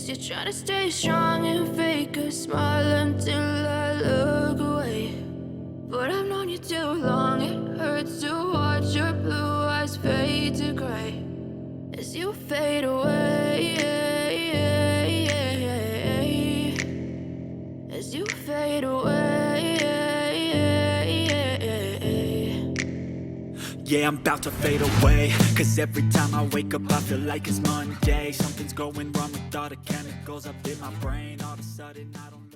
you're trying to stay strong and fake a smile until I look away. But I've known you too long, it hurts to watch your blue eyes fade to gray as you fade away, as you fade away. Yeah, I'm about to fade away, 'cause every time I wake up I feel like it's Monday. Something's going wrong with all the chemicals up in my brain. All of a sudden I don't